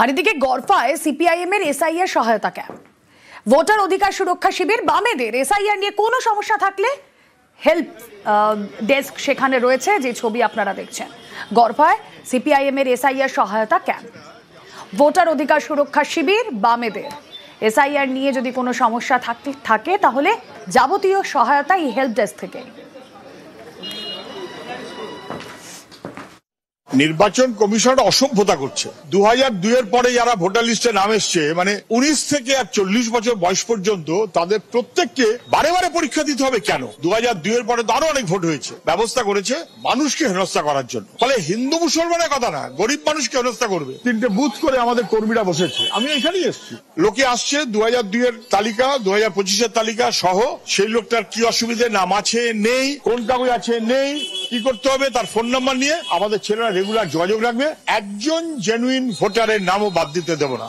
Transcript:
আর এদিকে গড়ফায় সিপিআইএম এর এসআইআর সহায়তা ক্যাম্প, ভোটার অধিকার সুরক্ষা শিবির। বামেদের এসআইআর নিয়ে কোনো সমস্যা থাকলে হেল্প ডেস্ক সেখানে রয়েছে, যে ছবি আপনারা দেখছেন। গড়ফায় সিপিআইএম এর এসআইআর সহায়তা ক্যাম্প, ভোটার অধিকার সুরক্ষা শিবির বামেদের। এসআইআর নিয়ে যদি কোনো সমস্যা থাকে তাহলে যাবতীয় সহায়তা এই হেল্প ডেস্ক থেকে। নির্বাচন কমিশন অসভ্যতা করছে। 2002 পরে যারা ভোটার লিস্টে নাম এসছে, মানে 19 থেকে 40 বছর বয়স পর্যন্ত, তাদের প্রত্যেককে বারে বারে পরীক্ষা দিতে হবে কেন? 2002 পরে তো আরো অনেক ভোট হয়েছে। ব্যবস্থা করেছে মানুষকে হেনস্থা করার জন্য। ফলে হিন্দু মুসলমানের কথা না, গরিব মানুষকে হেনস্থা করবে। 3টে বুথ করে আমাদের কর্মীরা বসেছে, আমি এখানেই এসেছি। লোকে আসছে 2002 তালিকা, 2025 তালিকা সহ। সেই লোকটার কি অসুবিধে, নাম আছে নেই, কোন কাগজ আছে নেই, কি করতে হবে, তার ফোন নাম্বার নিয়ে আমাদের ছেলেরা রেগুলার যোগাযোগ রাখবে। একজন জেনুইন ভোটারের নামও বাদ দিতে দেব না।